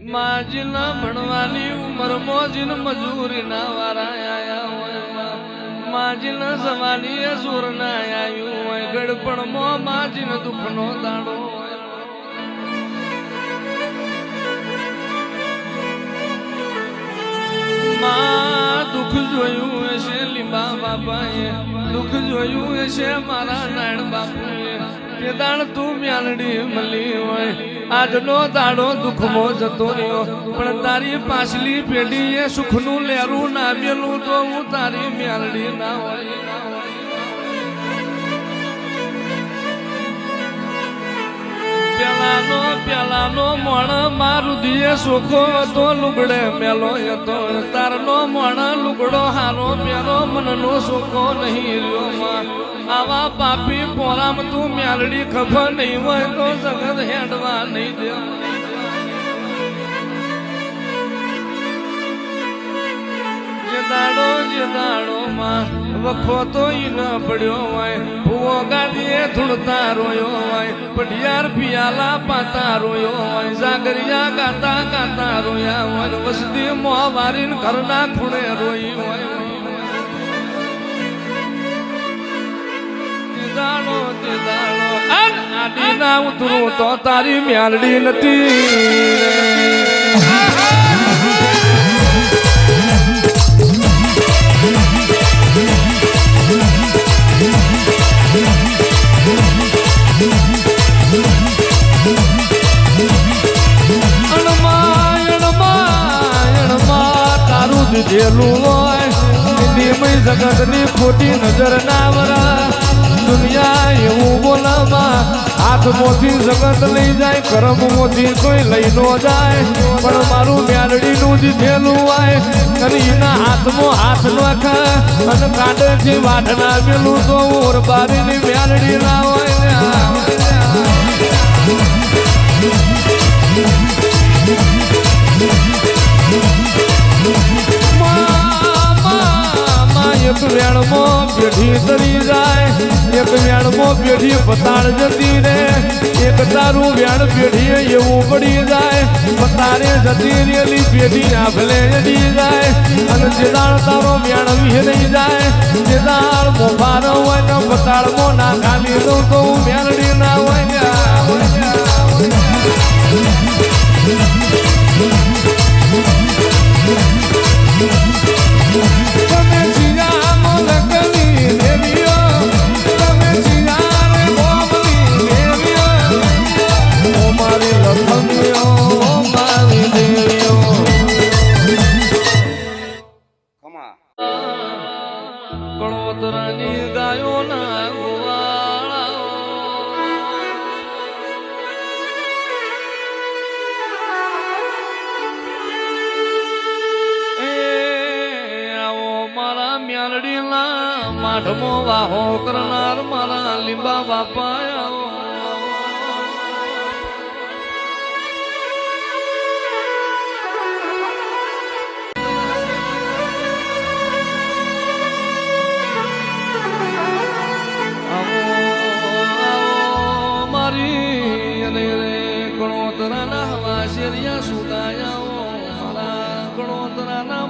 માજીના ભણવાની ઉંમર મોજીન મજૂરી ના વારા આયા હોય માજીના જવાની અસુર ના આયું હોય ગડપણ મો માજીન દુઃખનો દાડો હોય માં દુઃખ જોયું હશે લીંબા બાપાએ દુઃખ જોયું હશે મારા નાયણ બાપુએ કે દાણ તું મ્યાલડી મળી હોય આજનો દાડો દુઃખમો જતો રહ્યો પણ તારી પાછલી પેઢીએ સુખનું લેરું ના મેલું તો હું તારી મ્યાલડી ના હોય પેલાનો મણ મારું દિયે સોખો હતો લુગડે મેલો હતો તારનો મણ લુગડો હારો પેલો મનનો સોખો નહીં રહ્યો માં આવા પાપી પોરામ તું મ્યાલડી ખબર નહીં હોય તો જગત હેડવા નહીં દે જે દાડો માં વખો તો ઈ ન પડ્યો હોય ભૂવો ગાદીએ ધૂળતા રોયો હોય પઢિયાર પિયાલા પાતા રોયો હોય જાગરિયા ગાતા ગાતા રોયા હોય વસતી મોં વારીને ઘરના ખૂણે રોઈ હોય તે દાડો આડી ના ઉતરું તો તારી મ્યાલડી નથી દીધેલું હોય જગત ની ખોટી નજર ના વરા દુનિયા એવું બોલામાં હાથમાંથી જગત લઈ જાય કરમમાંથી કોઈ લઈ નો જાય પણ મારું મ્યાલડી નું દીધેલું હોય અને એના હાથમાં હાથ નાખા અને કાંડે જે વાઢના મેલું તો ઓરબારી ની મ્યાલડી ના હોય એક વેણમાં પેઢી તરી જાય એક વેણમાં પેઢી પતાળ જતી રે એક તારું વેણ પેઢી એવું પડી જાય પતારે જતી રેલી પેઢી આભલે જડી જાય અને જેદાળ તારો વેણ વિહરી જાય જેદાળ મોભાર હોય ને પતાળ મો ના ખાલી દઉં તો વેણડી ના હોય કળોતરાની ગાયો ના ગોવાળા આવો મારા મ્યાલડી ના માઠમો વાહો કરનાર મારા લીંબા બાપા આવો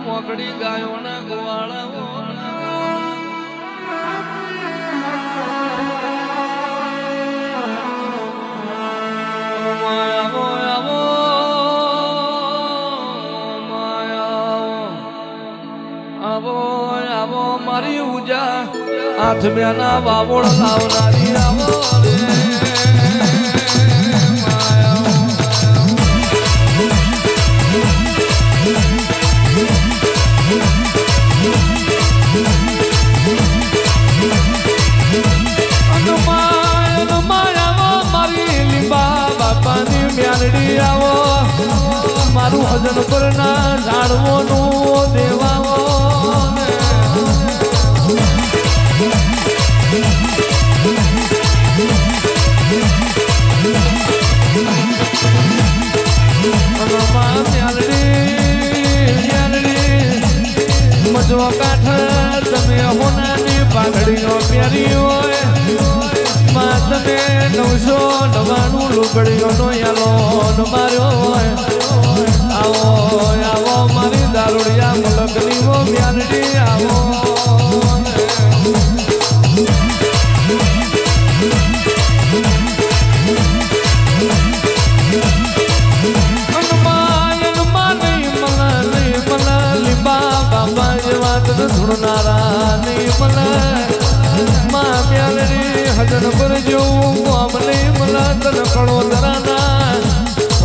મોકડી ગાયો ના ગોવાળાઓ આવો મારી ઉજા હાથ બેના બાબોળ લાવનારી આવો મારું ભજન કરના ઝાડવોનું દેવાવો મજો કાઠ તમે હોનાની પાઘડીઓ પહેરી હોય માં તમે 999 લુગડીઓનો યાલો માર્યો હોય આવો આવો મારી દારૂડિયા મલકની વો મ્યાલડી આવો ધૂળનારા નહીં મને માં મ્યાલડી હજન પર જેવું ગામ નહીં મને તન કળોદરાના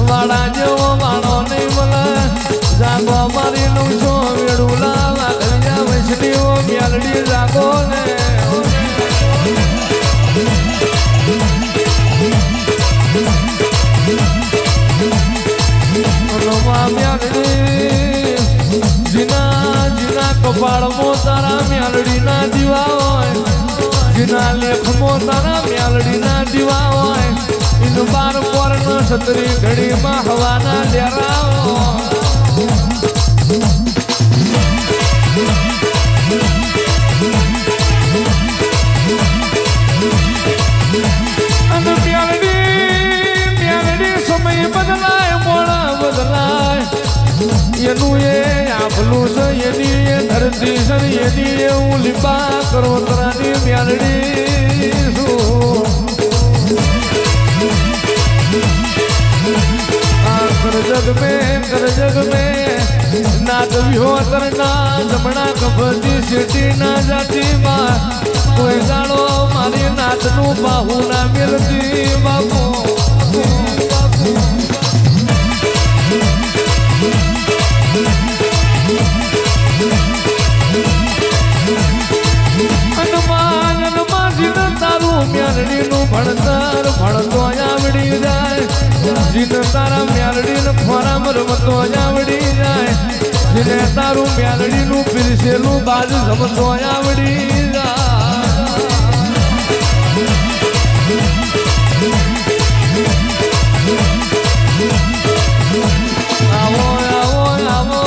વાડા જેવો વાળો નહીં મને જાગો મારી 900 વેડુલા વાઘરિયા વૈષ્ણીઓ મ્યાલડી જાગો ને મ્યાલડી જીના કપાળમાં તારા મ્યાલડી ના દીવા હોય જીના લેખમાં તારા મ્યાલડી ના દીવા હોય ઇન બાર પર ન સતરી ઘડીમાં હવાના ડેરાવો અને મ્યાલડી સમય બદલાય મોડા બદલાય એનું એ આપલું છે એની એ ધરતી છે એની એ હું લીંબા કરો તરાની મ્યાલડી कर जग में नाच विहोतर ना जमना कबड्डी सीटी ना जाती माँ कोई जानो मारी नाच नु बाहू ना मिलती बाबू મ્યાલડી નું ભણતર ભણતો આવડી જાય જીને તારા મ્યાલડી ને ફોરામ રમતો આવડી જાય જીને તારું મ્યાલડી નું પીરસેલું બાજુ રમતો આવડી જાય આવો આવો આવો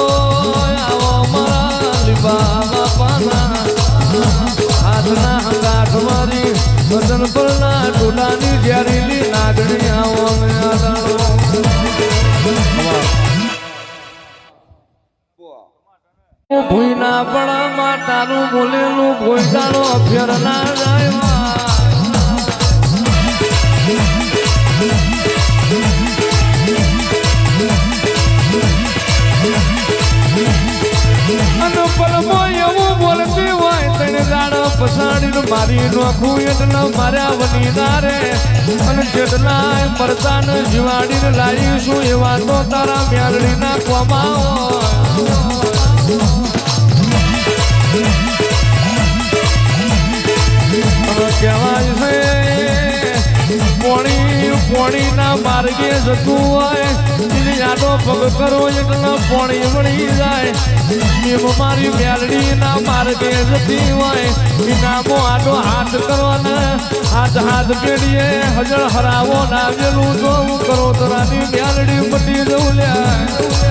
આવો મારા લીબા બાપાના હાથના હંગાટ મારી વતન પર ના ટોલાની જ્યારેલી નાગણી આવો ભૂઈ ના પડા માતાનું બોલેલું ભોઈ જાણો અફેર ના જાય અને પલમો એવું બોલતી હોય તેને ગાડો પસાડીને મારી નોખું એટલે માર્યા વની નારે અને જેટલા મરતા ને જીવાડીને લાવીશું એવા તો તારા મ્યાલડી ના કોમાં કહેવાય છે પોણી ના માર્ગે જતું હોય આડો પગ કરો એટલે પોણી વળી જાય મારી મ્યાલડી ના માર્ગે જતી હોય નામો આડો હાથ કરો ને હાથ પેઢીએ હજળ હરાવો ના વેલું જોવું કરો તો રાની મ્યાલડી મટી જવું લ્યા